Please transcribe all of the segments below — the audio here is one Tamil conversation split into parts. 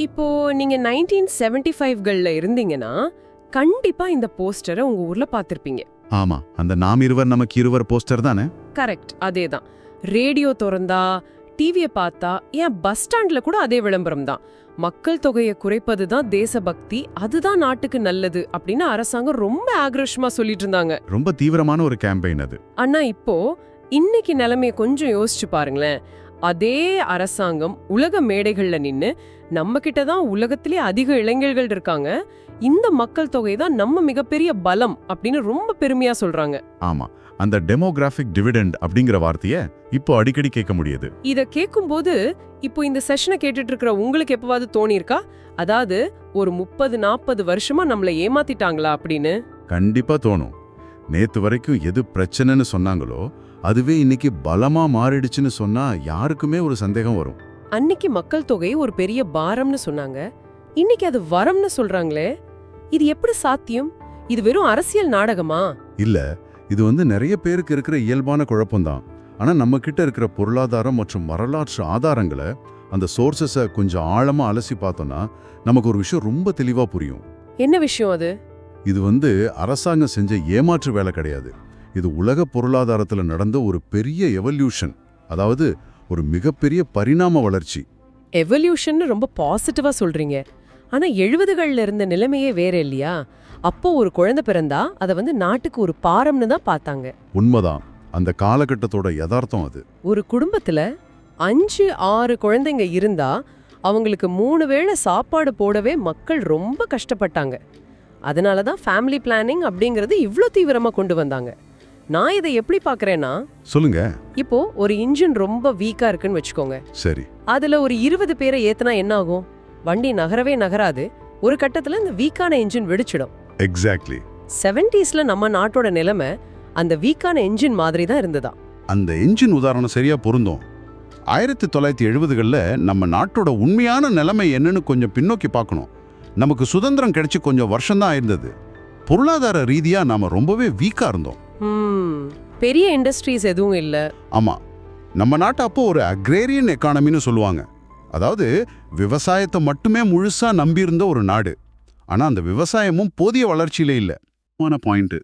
இப்போ நீங்க 1975கள்ல இருந்தீங்கன்னா கண்டிப்பா இந்த போஸ்டரை உங்க ஊர்ல பார்த்திருப்பீங்க. ஆமா, அந்த நாம் இருவர் நமக்கு இருவர் போஸ்டர் தானே? கரெக்ட், அதேதான். ரேடியோ திறந்தா, டிவியை பார்த்தா, ஏன் பஸ் ஸ்டாண்ட்ல கூட அதே விளம்பரம் தான். மக்கள் தொகையை குறைப்பது தான் தேசபக்தி, அதுதான் நாட்டுக்கு நல்லது அப்படின்னு அரசாங்கம் ரொம்ப ஆக்ரோஷமா சொல்லிட்டு இருந்தாங்க. ரொம்ப தீவிரமான ஒரு கேம்பெயின் அது. ஆனா இப்போ இன்னைக்கு நிலைமைய கொஞ்சம் யோசிச்சு பாருங்களேன். அதே அரசாங்கம் உலக மேடைகள்ல நின்னு நம்ம கிட்ட தான் உலகத்திலே அதிக இளைஞர்கள் இருக்காங்க, இந்த மக்கள் தொகை தான் நம்ம மிகப்பெரிய பலம் அப்படின்னு ரொம்ப பெருமையா சொல்றாங்க. ஆமா, அந்த டெமோகிராஃபிக் டிவிடெண்ட் அப்படிங்கிற வார்த்தையை இப்போ அடிக்கடி கேட்க முடியுது. இத கேட்கும்போது இப்போ இந்த செஷனை கேட்டுட்டு இருக்கிற உங்களுக்கு எப்பவாவது தோணியிருக்கா, அதாவது ஒரு 30-40 வருஷமா நம்மளை ஏமாத்திட்டாங்களா அப்படின்னு? கண்டிப்பா தோணும். நேத்து வரைக்கும் எது பிரச்சனைன்னு சொன்னாங்களோ அதுவே இன்னைக்கு பலமா மாறிடுச்சுன்னு சொன்னா யாருக்குமே ஒரு சந்தேகம் வரும். அன்னைக்கு மக்கள் தொகை ஒரு பெரிய பாரம்னு சொன்னாங்க, இன்னைக்கு அது வரம்னு சொல்றாங்களே, இது எப்படி சாத்தியம்? இது வெறும் அரசியல் நாடகமா? இல்ல, இது நிறைய பேருக்கு இருக்கிற இயல்பான குழப்பம்தான். ஆனா நம்ம கிட்ட இருக்கிற பொருளாதாரம் மற்றும் வரலாற்று ஆதாரங்களை, அந்த சோர்சஸை கொஞ்சம் ஆழமா அலசி பார்த்தோம்னா நமக்கு ஒரு விஷயம் ரொம்ப தெளிவா புரியும். என்ன விஷயம் அது? இது அரசாங்கம் செஞ்ச ஏமாற்று வேலை கிடையாது. இது உலக பொருளாதாரத்துல நடந்த ஒரு பெரிய எவல்யூஷன், அதாவது ஒரு மிகப்பெரிய பரிணாம வளர்ச்சி. எவல்யூஷன் ரொம்ப பாசிட்டிவா சொல்றீங்க. ஆனா 70கள்ல இருந்த நிலைமையே வேற இல்லையா? அப்போ ஒரு குழந்தை பிறந்தா அதை நாட்டுக்கு ஒரு பாரம்னு தான் பார்த்தாங்க. உண்மைதான், அந்த காலகட்டத்தோட யதார்த்தம் அது. ஒரு குடும்பத்துல 5-6 குழந்தைங்க இருந்தா அவங்களுக்கு 3 வேளை சாப்பாடு போடவே மக்கள் ரொம்ப கஷ்டப்பட்டாங்க. அதனாலதான் ஃபேமிலி பிளானிங் அப்படிங்கறது இவ்ளோ தீவிரமா கொண்டு வந்தாங்க. நான் இதை எப்படி பாக்குறேன்னா, சொல்லுங்க. இப்போ ஒரு இன்ஜின் ரொம்ப வீக்கா இருக்குன்னு வச்சுக்கோங்க. சரி, அதுல ஒரு 20 பேரை ஏத்துனா என்ன ஆகும்? வண்டி நகரவே நகராது. ஒரு கட்டத்துல இந்த வீக்கான இன்ஜின் வெடிச்சிடும். எக்ஸாக்ட்லி. 70ஸ்ல நம்ம நாட்டோட நிலைமை அந்த வீக்கான என்ஜின் மாதிரி தான் இருந்ததா. அந்த என்ஜின் உதாரணம் சரியா பொருந்தும். 1970கள்ல நம்ம நாட்டோட உண்மையான நிலைமை என்னன்னு கொஞ்சம் பின்னோக்கி பார்க்கணும். நமக்கு சுதந்திரம் கிடைச்சி கொஞ்சம் வருஷம்தான் ஆயிருந்தது. பொருளாதார ரீதியா நாம ரொம்பவே வீக்கா இருந்தோம். பெரிய இண்டஸ்ட்ரீஸ் எதுவும் இல்ல. ஆமா, நம்ம நாட்டு அப்போ ஒரு அக்ரேரியன் எக்கானமின்னு சொல்லுவாங்க. அதாவது விவசாயத்தை மட்டுமே முழுசா நம்பியிருந்த ஒரு நாடு. ஆனா அந்த விவசாயமும் போதிய வளர்ச்சியில இல்ல. பாயிண்ட்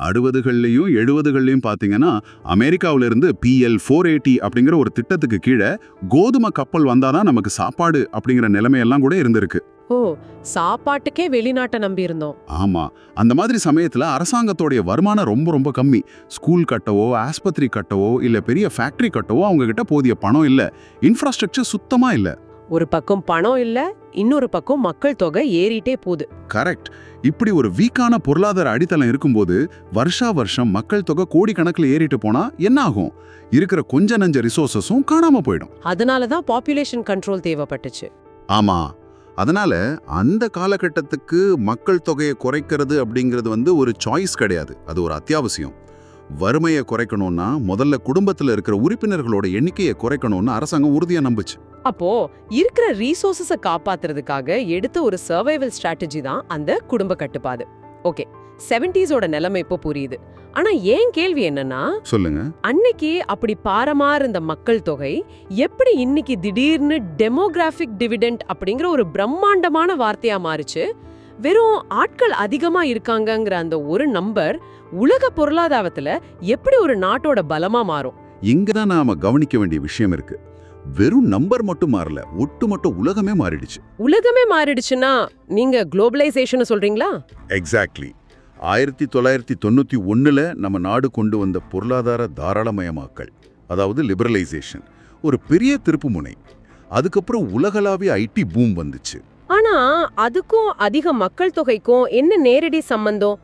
60கள்லயும் 70கள்லயும் பாத்தீங்கன்னா அமெரிக்காவிலிருந்து PL480 அப்படிங்கிற ஒரு திட்டத்துக்கு கீழே கோதுமை கப்பல் வந்தாதான் நமக்கு சாப்பாடு அப்படிங்கிற நிலைமையெல்லாம் கூட இருந்திருக்கு. ஓ, சாப்பாட்டுக்கே வெளிநாட்டை நம்பி இருந்தோம். ஆமா, அந்த மாதிரி சமயத்துல அரசாங்கத்தோடைய வருமானம் ரொம்ப ரொம்ப கம்மி. ஸ்கூல் கட்டவோ, ஆஸ்பத்திரி கட்டவோ, இல்ல பெரிய ஃபேக்டரி கட்டவோ அவங்க கிட்ட போதிய பணம் இல்ல. இன்ஃப்ராஸ்ட்ரக்சர் சுத்தமா இல்ல. ஒரு பக்கம் பணம் இல்ல, இன்னொரு பக்கம் மக்கள் தொகை ஏறிட்டே போகுது. கரெக்ட். இப்படி ஒரு வீக்கான பொருளாதார அடித்தளம் இருக்கும்போது வருஷா வருஷம் மக்கள் தொகை கோடிக்கணக்கில் ஏறிட்டு போனா என்ன ஆகும்? இருக்கிற கொஞ்ச நஞ்ச ரிசோர்சஸும் காணாம போயிடும். அதனாலதான் பாப்புலேஷன் கண்ட்ரோல் தேவைப்பட்டுச்சு. ஆமா, அதனால அந்த காலகட்டத்துக்கு மக்கள் தொகையை குறைக்கிறது அப்படிங்கிறது ஒரு சாய்ஸ் கிடையாது, அது ஒரு அத்தியாவசியம். வறுமையை குறைக்கணும்னா முதல்ல குடும்பத்துல இருக்கிற உறுப்பினர்களோட எண்ணிக்கையை குறைக்கணும்னு அரசாங்கம் உறுதியா நம்புச்சு. அப்போ இருக்கிற ரிசோர்சஸ காப்பாத்துறதுக்காக எடுத்த ஒரு சர்வைவல் ஸ்ட்ராட்டஜி தான் அந்த குடும்ப கட்டுப்பாடு. ஓகே, 70ஸோட நிலைமை இப்போ புரியுது. ஆனா ஏன் கேள்வி என்னன்னா, சொல்லுங்க, அன்னைக்கு அப்படி பாரமா இருந்த மக்கள் தொகை எப்படி இன்னைக்கு திடீர்னு டெமோகிராஃபிக் டிவிடெண்ட் அப்படிங்கிற ஒரு பிரம்மாண்டமான வார்த்தையா மாறுச்சு? வெறும் ஆட்கள் அதிகமா இருக்காங்கங்கிற அந்த ஒரு நம்பர் உலக பொருளாதாரத்துல எப்படி ஒரு நாட்டோட பலமா மாறும்? இங்கதான் நாம கவனிக்க வேண்டிய விஷயம் இருக்கு. வெறும் நம்பர் மட்டும் மாறல, ஒட்டுமொத்த உலகமே மாறிடுச்சு. உலகமே மாறிடுச்சுன்னா நீங்க குளோபலைசேஷன் சொல்றீங்களா? எக்ஸாக்ட்லி. 1991ல நம்ம நாடு கொண்டு வந்த பொருளாதார தாராளமயமாக்கல், அதாவது லிபரலைசேஷன், ஒரு பெரிய திருப்பு முனை. அதுக்கப்புறம் உலகளாவிய ஐடி பூம் வந்துச்சு. ஆனா அதுக்கும் அதிக மக்கள் தொகைக்கும் என்ன நேரடி சம்பந்தம்?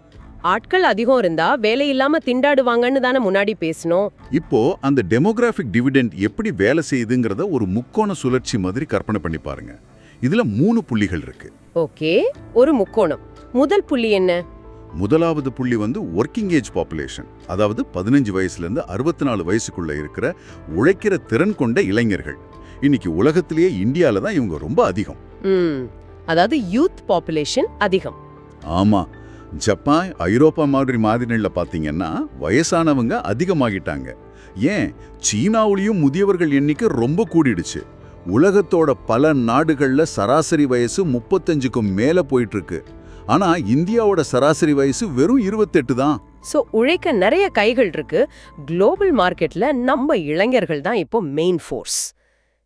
ஆட்கள் அதிகம் இருந்தா வேலை இல்லாம திண்டாடுவாங்கன்னு தானே முன்னாடி பேசணும். இப்போ அந்த டெமோகிராஃபிக் டிவிடெண்ட் எப்படி வேலை செய்யுதுங்கிறத ஒரு முக்கோண சுழற்சி மாதிரி கற்பனை பண்ணி பாருங்க. இதுல 3 புள்ளிகள் இருக்கு. ஓகே, ஒரு முக்கோணம். முதல் புள்ளி என்ன? முதலாவது புள்ளி ஒர்க்கிங் ஏஜ் பாப்புலேஷன், அதாவது 15 வயசுல இருந்து 64 வயசுக்குள்ள இருக்கிற உழைக்கிற திறன் கொண்ட இளைஞர்கள். இன்னைக்கு உலகத்திலேயே இந்தியால தான் இவங்க ரொம்ப அதிகம். அதாவது யூத் பாப்புலேஷன் அதிகம். ஆமா, ஜப்பான், ஐரோப்பா மாதிரி மாதிரில பாத்தீங்கன்னா வயசானவங்க அதிகமாகிட்டாங்க. ஏன், சீனாவிலையும் முதியவர்கள் எண்ணிக்கை ரொம்ப கூடிடுச்சு. உலகத்தோட பல நாடுகள்ல சராசரி வயசு 35க்கும் மேல போயிட்டு இருக்கு. ஆனா இந்தியாவோட சராசரி வயசு வெறும் 28 தான். சோ உழைக்க நிறைய கைகள் இருக்கு. குளோபல் மார்க்கெட்ல நம்ம இளைஞர்கள் தான் இப்போ மெயின் ஃபோர்ஸ்.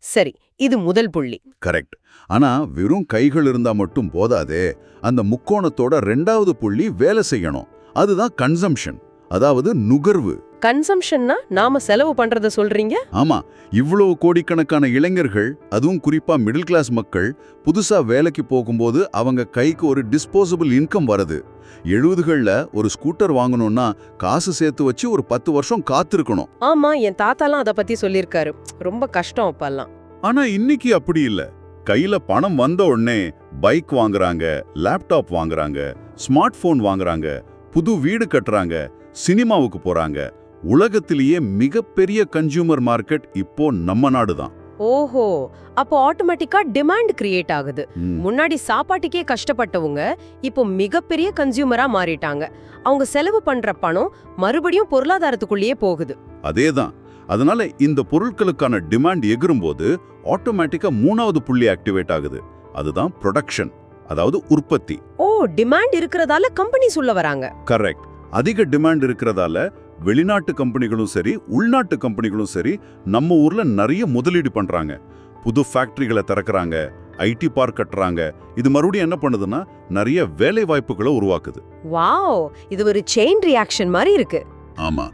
சரி, இது முதல் புள்ளி. கரெக்ட். ஆனா வெறும் கைகள் இருந்தா மட்டும் போதாதே. அந்த முக்கோணத்தோட 2வது புள்ளி வேலை செய்யணும். அதுதான் கன்சம்ஷன், அதாவது நுகர்வு. கன்சம்ஷன்னா நாம செலவு பண்றத சொல்றீங்க? ஆமா, இவ்வளவு கோடிக்கணக்கான இளைஞர்கள், அதுவும் குறிப்பா மிடில் கிளாஸ் மக்கள் புதுசா வேலைக்கு போகும்போது அவங்க கைக்கு ஒரு டிஸ்போசபிள் இன்கம் வருது. 70கள்ல ஒரு ஸ்கூட்டர் வாங்கணும்னா காசு சேர்த்து வச்சு ஒரு 10 வருஷம் காத்திருக்கணும். ஆமா, என் தாத்தாலாம் அத பத்தி சொல்லிருக்காரு. ரொம்ப கஷ்டம் அப்பெல்லாம். ஆனா இன்னைக்கு அப்படி இல்ல. கையில பணம் வந்த உடனே பைக் வாங்குறாங்க, லேப்டாப் வாங்குறாங்க, ஸ்மார்ட் போன் வாங்குறாங்க, புது வீடு கட்டுறாங்க, சினிமாவுக்கு போறாங்க. உலகத்திலேயே மிகப்பெரிய கன்சூமர் மார்க்கெட் இப்போ நம்ம நாடு தான். ஓஹோ, அப்போ ஆட்டோமேட்டிக்கா டிமாண்ட் கிரியேட் ஆகுது. முன்னாடி சாப்பாட்டுக்கே கஷ்டப்பட்டவங்க இப்போ மிகப்பெரிய கன்சியூமரா மாறிட்டாங்க. அவங்க செலவு பண்ற பணம் மறுபடியும் பொருளாதாரத்துக்குள்ளேயே போகுது. அதேதான். அதனால இந்த பொருட்களுக்கான டிமாண்ட் எகிரும்போது ஆட்டோமேட்டிக்கா 3வது புள்ளி ஆக்டிவேட் ஆகுது. அதுதான் ப்ரொடக்ஷன், அதாவது உற்பத்தி. ஓ, டிமாண்ட் இருக்கிறதால கம்பெனி சொல்ல வராங்க. கரெக்ட். அதிக டிமாண்ட் இருக்கிறதால வெளிநாட்டு கம்பெனிகளும் சரி, உள்நாட்டு கம்பெனிகளும் சரி நம்ம ஊர்ல நிறைய முதலீடு பண்றாங்க. புது ஃபேக்டரிகளை திறக்கறாங்க, ஐடி பார்க் கட்டுறாங்க. இது மறுபடியும் என்ன பண்ணுதுன்னா நிறைய வேலை வாய்ப்புகளை உருவாக்குது. வாவ், இது ஒரு செயின் ரியாக்ஷன் மாதிரி இருக்கு. ஆமா,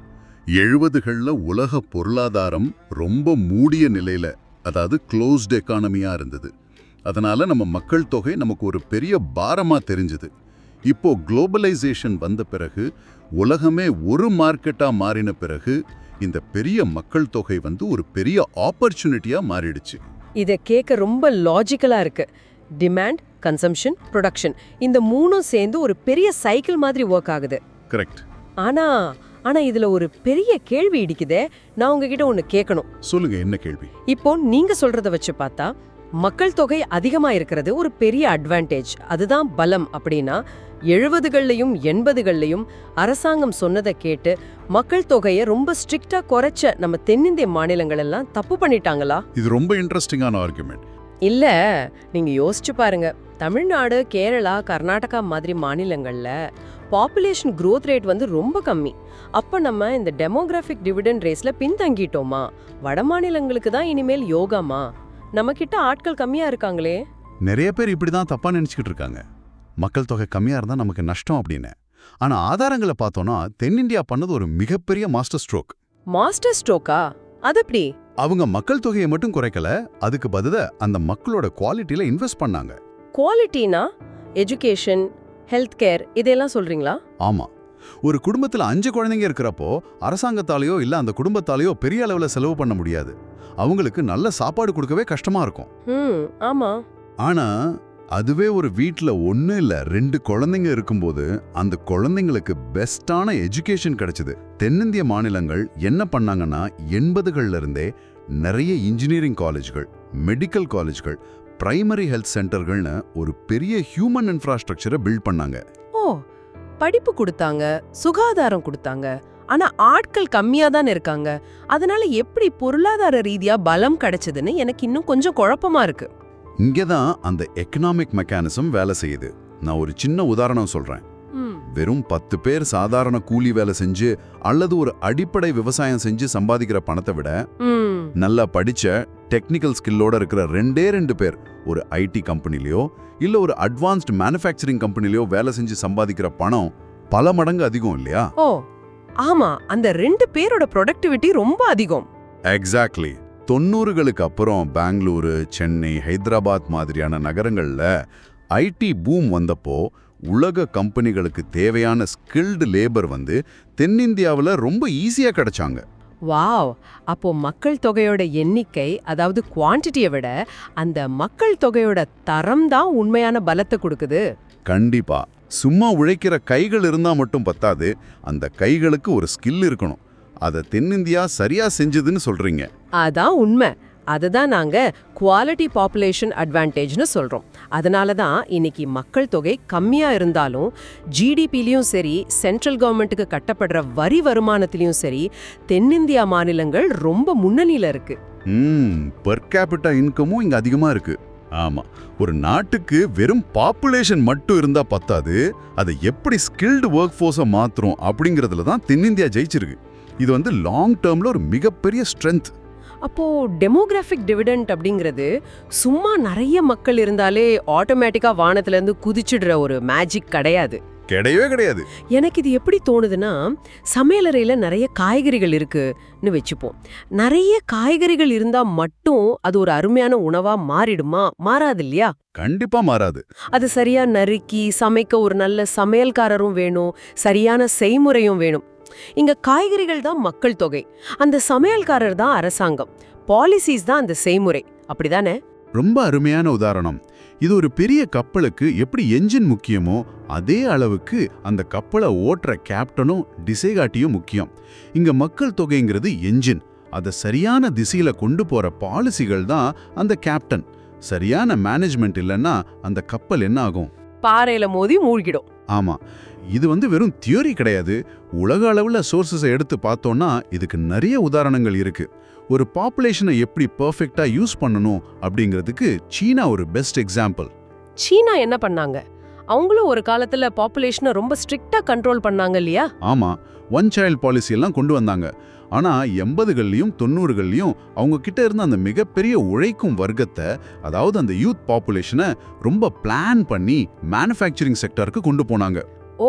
70கள்ல உலக பொருளாதாரம் ரொம்ப மூடிய நிலையில, அதாவது க்ளோஸ்ட் எக்கானமியா இருந்தது. அதனால நம்ம மக்கள் தொகை நமக்கு ஒரு பெரிய பாரமா தெரிஞ்சது. இப்போ குளோபலைசேஷன் வந்த பிறகு, உலகமே ஒரு மார்க்கெட்டா மாறின பிறகு இந்த பெரிய மக்கள் தொகை ஒரு பெரிய ஆப்பர்ச்சுனிட்டியா மாறிடுச்சு. இத கேட்க ரொம்ப லாஜிக்கலா இருக்கு. டிமாண்ட், கன்சம்ஷன், ப்ரொடக்ஷன், இந்த மூணும் சேர்ந்து ஒரு பெரிய சைக்கிள் மாதிரி ஒர்க் ஆகுது. கரெக்ட். ஆனா இதுல ஒரு பெரிய கேள்வி இடிக்குதே. நான் உங்ககிட்ட ஒன்னு கேட்கணும். சொல்லுங்க, என்ன கேள்வி? இப்போ நீங்க சொல்றத வச்சு பார்த்தா மக்கள் தொகை அதிகமா இருக்கிறது ஒரு பெரிய அட்வான்டேஜ், அதுதான் பலம் அப்படின்னா 70கள்லயும் 80கள்லயும் அரசாங்கம் சொன்னதை கேட்டு மக்கள் தொகையை ரொம்ப ஸ்ட்ரிக்டா குறைச்ச நம்ம தென்னிந்திய மாநிலங்கள் எல்லாம் தப்பு பண்ணிட்டாங்களா? இது ரொம்ப இன்ட்ரெஸ்டிங்கான ஆர்குமெண்ட். இல்ல, நீங்க யோசிச்சு பாருங்க. தமிழ்நாடு, கேரளா, கர்நாடகா மாதிரி மாநிலங்கள்ல பாப்புலேஷன் growth ரேட் ரொம்ப கம்மி. அப்ப நம்ம இந்த டெமோகிராஃபிக் டிவிடெண்ட் ரேஸ்ல பின்தங்கிட்டோமா? வட மாநிலங்களுக்கு தான் இனிமேல் யோகாமா? நம்ம கிட்ட ஆட்கள் கம்மியா இருக்காங்களே. நிறைய பேர் இப்படிதான் தப்பா நினைச்சுக்கிட்டு இருக்காங்க. மக்கள் தொகை கம்மியா இருந்தா நமக்கு நஷ்டம் அப்படின்னு. ஆனா ஆதாரங்களை பார்த்தோம்னா தென்னிந்தியா பண்ணது ஒரு மிகப்பெரிய மாஸ்டர் ஸ்ட்ரோக். மாஸ்டர் ஸ்ட்ரோக்கா? அது எப்படி? அவங்க மக்கள் தொகையை மட்டும் குறைக்கல, அதுக்கு பதிலா அந்த மக்களோட குவாலிட்டியில இன்வெஸ்ட் பண்ணாங்க. குவாலிட்டினா எஜுகேஷன், ஹெல்த் கேர் இதெல்லாம் சொல்றீங்களா? ஆமா, ஒரு குடும்பத்துல 5 குழந்தைங்க இருக்கிறப்போ அரசாங்கத்தாலேயோ இல்ல அந்த குடும்பத்தாலேயோ பெரிய அளவுல செலவு பண்ண முடியாது. அவங்களுக்கு நல்ல சாப்பாடு கொடுக்கவே கஷ்டமா இருக்கும். ஆமா. ஆனா அதுவே ஒரு வீட்ல 1 இல்ல 2 குழந்தைங்க இருக்கும்போது அந்த குழந்தைங்களுக்கு பெஸ்டான எஜுகேஷன் கிடைச்சது. தென்னிந்திய மாநிலங்கள் என்ன பண்ணாங்கன்னா 80கள்ல இருந்தே நிறைய இன்ஜினியரிங் காலேஜ்கள், மெடிக்கல் காலேஜ்கள், பிரைமரி ஹெல்த் சென்டர்கள்னு ஒரு பெரிய ஹியூமன் இன்ஃப்ராஸ்ட்ரக்சரை பில்ட் பண்ணாங்க. ஓ, படிப்பு கொடுத்தாங்க, சுகாதாரம் கொடுத்தாங்க. ஆனா ஆட்கள் கம்மியா தான் இருக்காங்க. அதனால எப்படி பொருளாதார ரீதியா பலம் கிடைச்சதுன்னு எனக்கு இன்னும் கொஞ்சம் குழப்பமா இருக்கு. இங்கதான் அந்த எக்கனாமிக் மெக்கானிசம் வேலை செய்யுது. நான் ஒரு சின்ன உதாரணம் சொல்றேன். வெறும் 10 பேர் சாதாரண கூலி வேலை செஞ்சு அல்லது ஒரு அடிப்படை விவசாயம் செஞ்சு சம்பாதிக்கிற பணத்தை விட நல்லா படிச்ச டெக்னிக்கல் ஸ்கில்லோட இருக்கிற 2 பேர் ஒரு ஐடி கம்பெனிலயோ இல்ல ஒரு அட்வான்ஸ்ட் மேனுஃபேக்சரிங் கம்பெனிலயோ வேலை செஞ்சு சம்பாதிக்கிற பணம் பல மடங்கு அதிகம் இல்லையா? ஓ ஆமா, அந்த 2 பேரோட ப்ரொடக்டிவிட்டி ரொம்ப அதிகம். எக்ஸாக்ட்லி. 90களுக்கு அப்புறம் பெங்களூரு, சென்னை, ஹைதராபாத் மாதிரியான நகரங்கள்ல ஐடி பூம் வந்தப்போ உலக கம்பெனிகளுக்கு தேவையான ஸ்கில்டு லேபர் தென்னிந்தியாவில் ரொம்ப ஈஸியா கிடைச்சாங்க. வாவ், அப்போ மக்கள் தொகையோட எண்ணிக்கை, அதாவது குவான்டிட்டியை விட அந்த மக்கள் தொகையோட தரம் தான் உண்மையான பலத்தை கொடுக்குது. கண்டிப்பா. சும்மா உழைக்கிற கைகள் இருந்தா மட்டும் பத்தாது, அந்த கைகளுக்கு ஒரு ஸ்கில் இருக்கணும். அதை தென்னிந்தியா சரியா செஞ்சதுன்னு சொல்றீங்க. அதான் உண்மை. அதுதான் நாங்க குவாலிட்டி பாப்புலேஷன் அட்வான்டேஜ்னு சொல்றோம். அதனால தான் இன்னைக்கு மக்கள் தொகை கம்மியா இருந்தாலும் ஜிடிபிலையும் சரி, சென்ட்ரல் கவர்மெண்ட்டுக்கு கட்டப்படுற வரி வருமானத்திலையும் சரி, தென்னிந்தியா மாநிலங்கள் ரொம்ப முன்னணியில இருக்கு. பெர் கேபிட்டா இன்கமும் இங்க அதிகமா இருக்கு. ஆமா, ஒரு நாட்டுக்கு வெறும் பாப்புலேஷன் மட்டும் இருந்தா பத்தாது, அதை எப்படி ஸ்கில்டு ஒர்க் ஃபோர்ஸை மாத்துறோம் அப்படிங்கிறதுல தான் தென்னிந்தியா ஜெயிச்சிருக்கு. இது லாங் டேர்ம்ல ஒரு மிகப்பெரிய ஸ்ட்ரென்த். அப்போ டெமோகிராஃபிக் டிவிடெண்ட் அப்படிங்கிறது சும்மா நிறைய மக்கள் இருந்தாலே ஆட்டோமேட்டிக்கா வானத்துல இருந்து குதிச்சிடுற ஒரு மேஜிக் கிடையாது. கிடையவே கிடையாது. எனக்கு இது எப்படி தோணுதுன்னா, சமையலறையில நிறைய காய்கறிகள் இருக்குன்னு வச்சுப்போம். நிறைய காய்கறிகள் இருந்தா மட்டும் அது ஒரு அருமையான உணவா மாறிடுமா? மாறாது இல்லையா? கண்டிப்பா மாறாது. அது சரியா நறுக்கி சமைக்க ஒரு நல்ல சமையல்காரரும் வேணும், சரியான செய்முறையும் வேணும். இங்க காய்கறிகள் தான் மக்கள் தொகை, அந்த சமையல்காரர் தான் அரசாங்கம், பாலிசிஸ் தான் அந்த செய்முறை. அப்படிதானே? ரொம்ப அருமையான உதாரணம். இது ஒரு பெரிய கப்பலுக்கு எப்படி என்ஜின் முக்கியமோ அதே அளவுக்கு அந்த கப்பலை ஓட்டுற கேப்டனும் டிசைகாட்டியும் முக்கியம். இங்க மக்கள் தொகைங்கிறது என்ஜின், அதை சரியான திசையில கொண்டு போற பாலிசிகள் தான் அந்த கேப்டன். சரியான மேனேஜ்மெண்ட் இல்லைன்னா அந்த கப்பல் என்ன ஆகும்? பாறையில மோதி மூழ்கிடும். ஆமா, இது வெறும் தியோரி கிடையாது. உலக அளவுல சோர்சஸை எடுத்து பார்த்தோம்னா இதுக்கு நிறைய உதாரணங்கள் இருக்கு. ஒரு பாப்புலேஷனை எப்படி பெர்ஃபெக்ட்டா யூஸ் பண்ணணும் அப்படிங்கிறதுக்கு சீனா ஒரு பெஸ்ட் எக்ஸாம்பிள். சீனா என்ன பண்ணாங்க? அவங்களும் ஒரு காலத்துல பாப்புலேஷனை ரொம்ப ஸ்ட்ரிக்ட்டா கண்ட்ரோல் பண்ணாங்க இல்லையா? ஆமா, ஒன் சைல்ட் பாலிசி எல்லாம் கொண்டு வந்தாங்க. ஆனா 80கள்லயும் 90கள்லயும் அவங்க கிட்ட இருந்த அந்த மிகப்பெரிய உழைக்கும் வர்க்கத்தை, அதாவது அந்த யூத் பாப்புலேஷனை ரொம்ப பிளான் பண்ணி மேனுஃபேக்சரிங் செக்டருக்கு கொண்டு போனாங்க. ஓ,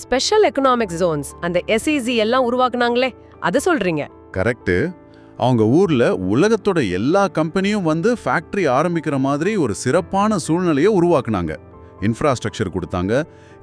ஸ்பெஷல் எக்கனாமிக் ஜோன்ஸ், அந்த SEZ எல்லாம் உருவாக்குனாங்களே, அத சொல்றீங்க? கரெக்ட். அவங்க ஊர்ல உலகத்தோட எல்லா கம்பெனியும் ஃபேக்டரி ஆரம்பிக்கிற மாதிரி ஒரு சிறப்பான சூழ்நிலையை உருவாக்குனாங்க. இன்ஃப்ராஸ்ட்ரக்சர் கொடுத்தாங்க.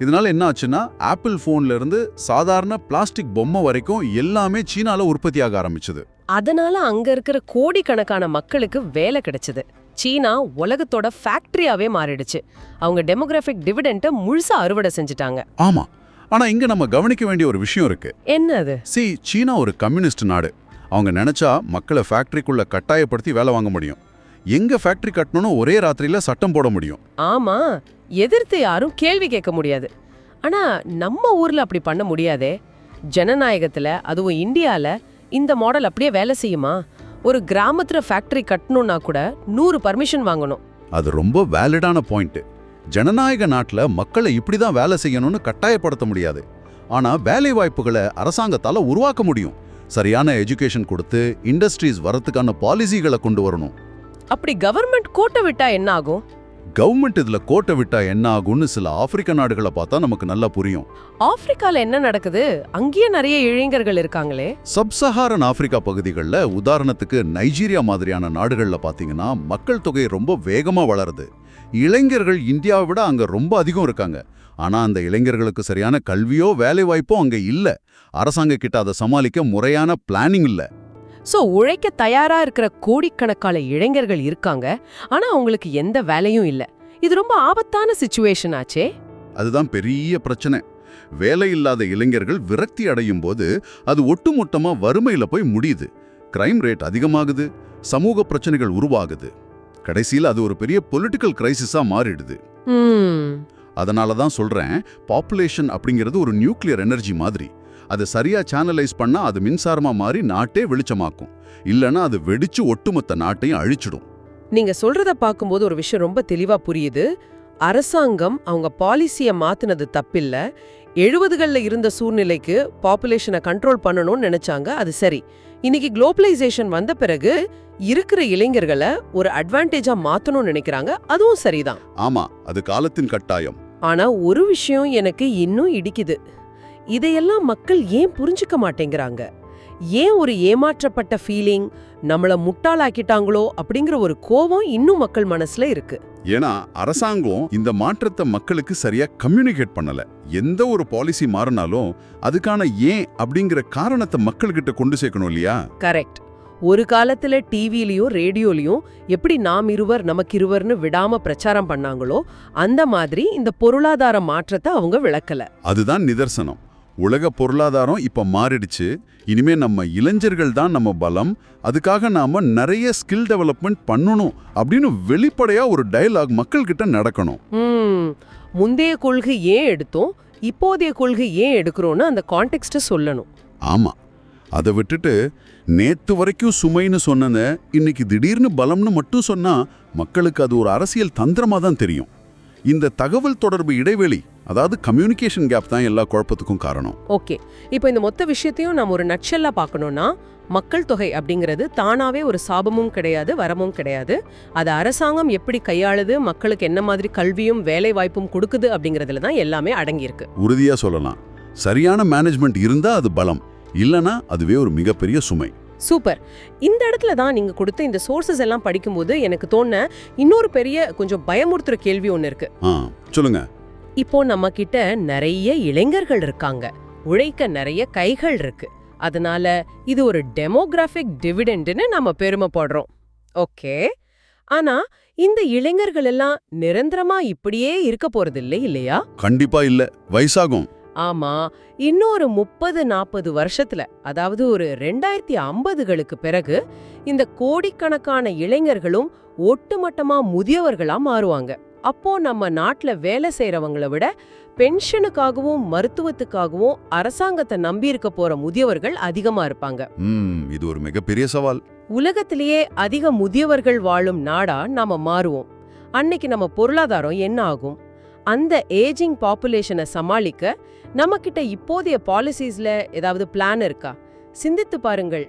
இதனால என்ன ஆச்சுன்னா, ஆப்பிள் போன்ல இருந்து சாதாரண பிளாஸ்டிக் பொம்மை வரைக்கும் எல்லாமே சீனால உற்பத்தியாக ஆரம்பிச்சது. அதனால அங்க இருக்கிற கோடிக்கணக்கான மக்களுக்கு வேலை கிடைச்சது. சீனா உலகத்தோட ஃபேக்டரியாவே மாறிடுச்சு. அவங்க டெமோகிராஃபிக் டிவிடெண்ட்டை முழுசா அறுவடை செஞ்சுட்டாங்க. ஆமா, ஆனா இங்க நம்ம கவனிக்க வேண்டிய ஒரு விஷயம் இருக்கு. என்ன அது? சீனா ஒரு கம்யூனிஸ்ட் நாடு. அவங்க நினைச்சா மக்களை ஃபேக்டரிக்குள்ள கட்டாயப்படுத்தி வேலை வாங்க முடியும். எங்க ஃபேக்டரி கட்டணும்னு ஒரே ராத்திரியில சட்டம் போட முடியும். ஆமா, எதிர்த்து யாரும் கேள்வி கேட்க முடியாது. ஆனா நம்ம ஊர்ல அப்படி பண்ண முடியாதே. ஜனநாயகத்துல, அதுவும் இந்தியால இந்த மாடல் அப்படியே வேலை செய்யுமா? ஒரு கிராமத்துல ஃபேக்டரி கட்டணும்னா கூட 100 பர்மிஷன் வாங்கணும். அது ரொம்ப வேலிடான பாயிண்ட். ஜனநாயக நாட்டுல மக்களை இப்படிதான் வேலை செய்யணும்னு கட்டாயப்படுத்த முடியாது. ஆனா வேலை வாய்ப்புகளை அரசாங்கத்தால உருவாக்க முடியும். சரியான எஜுகேஷன் கொடுத்து இண்டஸ்ட்ரீஸ் வரதுக்கான பாலிசிகளை கொண்டு வரணும். அப்படி கவர்மெண்ட் கோட்டை விட்டா என்ன ஆகும்? கவர்மெண்ட் இதுல கோட்டை விட்டா என்ன ஆகும்னு சில ஆப்பிரிக்க நாடுகளை பார்த்தா நமக்கு நல்லா புரியும். ஆப்பிரிக்கால என்ன நடக்குது? அங்கேயே நிறைய இளைஞர்கள் இருக்காங்களே. சப்சஹாரன் ஆப்பிரிக்கா பகுதிகளில், உதாரணத்துக்கு நைஜீரியா மாதிரியான நாடுகளில் பார்த்தீங்கன்னா மக்கள் தொகை ரொம்ப வேகமா வளருது. இளைஞர்கள் இந்தியாவை விட அங்க ரொம்ப அதிகம் இருக்காங்க. ஆனா அந்த இளைஞர்களுக்கு சரியான கல்வியோ வேலை வாய்ப்போ அங்க இல்ல. அரசாங்க கிட்ட அதை சமாளிக்க முறையான பிளானிங் இல்ல. சோ உழைக்க தயாரா இருக்கிற கோடிக்கணக்கான இளைஞர்கள் இருக்காங்க, ஆனா அவங்களுக்கு எந்த வேலையும் இல்ல. இது ரொம்ப ஆபத்தான சிச்சுவேஷன் ஆச்சே. அதுதான் பெரிய பிரச்சனை. வேலை இல்லாத இளைஞர்கள் விரக்தி அடையும் போது அது ஒட்டுமொத்தமா வறுமையில போய் முடியுது. கிரைம் ரேட் அதிகமாகுது, சமூக பிரச்சனைகள் உருவாகுது. கடைசியில் அது ஒரு பெரிய பொலிட்டிக்கல் கிரைசிஸா மாறிடுது. அதனால தான் சொல்றேன், பாப்புலேஷன் அப்படிங்கிறது ஒரு நியூக்ளியர் எனர்ஜி மாதிரி. அதை சரியா சேனலைஸ் பண்ணா அது மின்சாரமா மாறி நாட்டே வெளிச்சமாக்கும். இல்லைன்னா அது வெடிச்சு ஒட்டுமொத்த நாட்டையும் அழிச்சிடும். நீங்க சொல்றத பார்க்கும்போது ஒரு விஷயம் ரொம்ப தெளிவா புரியுது. அரசாங்கம் அவங்க பாலிசியை மாத்தினது தப்பில்ல. 70கள்ல இருந்த சூழ்நிலைக்கு பாப்புலேஷனை கண்ட்ரோல் பண்ணணும்னு நினைச்சாங்க, அது சரி. இன்னைக்கு குளோபலைசேஷன் வந்த பிறகு இருக்கிற இளைஞர்களை ஒரு அட்வான்டேஜா மாத்தணும்னு நினைக்கிறாங்க, அதுவும் சரிதான். ஆமா, அது காலத்தின் கட்டாயம். ஆனா ஒரு விஷயம் எனக்கு இன்னும் இடிக்குது. இதையெல்லாம் மக்கள் ஏன் புரிஞ்சுக்க மாட்டேங்கிறாங்க? ஏன் ஒரு ஏமாற்றப்பட்ட ஃபீலிங், நம்மள முட்டாளாக்கிட்டாங்களோ அப்படிங்கிற ஒரு கோபம் இன்னும் மக்கள் மனசுல இருக்கு. ஏன்னா அரசாங்கம் இந்த மாற்றத்தை மக்களுக்கு சரியா கம்யூனிகேட் பண்ணல. எந்த ஒரு பாலிசி மாறினாலும் அதுக்கான ஏன் அப்படிங்கிற காரணத்தை மக்கள்கிட்ட கொண்டு சேர்க்கணும் இல்லையா? கரெக்ட். ஒரு காலத்துல டிவிலயும் ரேடியோலயும் எப்படி நாம் இருவர் நமக்கு இருவர்னு விடாம பிரச்சாரம் பண்ணாங்களோ அந்த மாதிரி இந்த பொருளாதார மாற்றத்தை அவங்க விளக்கல. அதுதான் நிதர்சனம். உலக பொருளாதாரம் இப்ப மாறிடுச்சு. இனிமே நம்ம இளைஞர்கள் தான் நம்ம பலம். அதுக்காக நாம நிறைய ஸ்கில் டெவலப்மெண்ட் பண்ணணும் அப்படின்னு வெளிப்படையா ஒரு டயலாக் மக்கள் கிட்ட நடக்கணும். முந்தைய கொள்கை ஏன் எடுத்தோம், இப்போதைய கொள்கை ஏன் எடுக்கிறோம்னு அந்த கான்டெக்ஸ்ட சொல்லணும். ஆமா, அதை விட்டுட்டு நேத்து வரைக்கும் சுமைன்னு சொன்னத இன்னைக்கு திடீர்னு பலம்னு மட்டும் சொன்னா மக்களுக்கு அது ஒரு அரசியல் தந்திரமா தான் தெரியும். இந்த தகவல் தொடர்பு இடைவெளி, அதாவது கம்யூனிகேஷன் கேப் தான் எல்லா குழப்பத்துக்கும் காரணம். ஓகே, இப்போ இந்த மொத்த விஷயத்தையும் நாம் ஒரு நட்செல்லா பார்க்கணும்னா, மக்கள் தொகை அப்படிங்கிறது தானாவே ஒரு சாபமும் கிடையாது, வரமும் கிடையாது. அது அரசாங்கம் எப்படி கையாளுது, மக்களுக்கு என்ன மாதிரி கல்வியும் வேலை வாய்ப்பும் கொடுக்குது அப்படிங்கிறதுல தான் எல்லாமே அடங்கியிருக்கு. உறுதியா சொல்லலாம், சரியான மேனேஜ்மெண்ட் இருந்தா அது பலம், இல்லனா அதுவே ஒரு மிகப்பெரிய சுமை. சூப்பர். இந்த இடத்துல தான் நீங்க கொடுத்த இந்த சோர்சஸ் எல்லாம் படிக்கும்போது எனக்கு தோண இன்னொரு பெரிய கொஞ்சம் பயமுறுத்துற கேள்வி ஒன்று இருக்கு. சொல்லுங்க. இப்போ நம்ம கிட்ட நிறைய இளைஞர்கள் இருக்காங்க, உழைக்க நிறைய கைகள் இருக்கு. அதனால இது ஒரு டெமோகிராஃபிக் டிவிடெண்ட்னு நம்ம பெருமைப்படுறோம். ஓகே, ஆனா இந்த இளைஞர்கள் எல்லாம் நிரந்தரமா இப்படியே இருக்க போறது இல்லை இல்லையா? கண்டிப்பா இல்ல, வயசாகும். ஆமா, இன்னொரு 30-40 வருஷத்துல, அதாவது ஒரு 2050களுக்கு பிறகு இந்த கோடிக்கணக்கான இளைஞர்களும் ஒட்டுமொத்தமா முதியவர்களா மாறுவாங்க. அப்போ நம்ம நாட்டுல வேலை செய்யறவங்கள விட பென்ஷனுக்காகவும் மருத்துவத்துக்காகவும் அரசாங்கத்தை நம்பி இருக்க போற முதியவர்கள் அதிகமா இருப்பாங்க. இது ஒரு மிகப்பெரிய சவால். உலகத்திலேயே அதிக முதியவர்கள் வாழும் நாடா நாம மாறுவோம். அன்னைக்கு நம்ம பொருளாதாரம் என்ன ஆகும்? அந்த ஏஜிங் பாப்புலேஷனை சமாளிக்க நம்ம கிட்ட இப்போதைய பாலிசிஸ்ல ஏதாவது பிளான் இருக்கா? சிந்தித்து பாருங்கள்.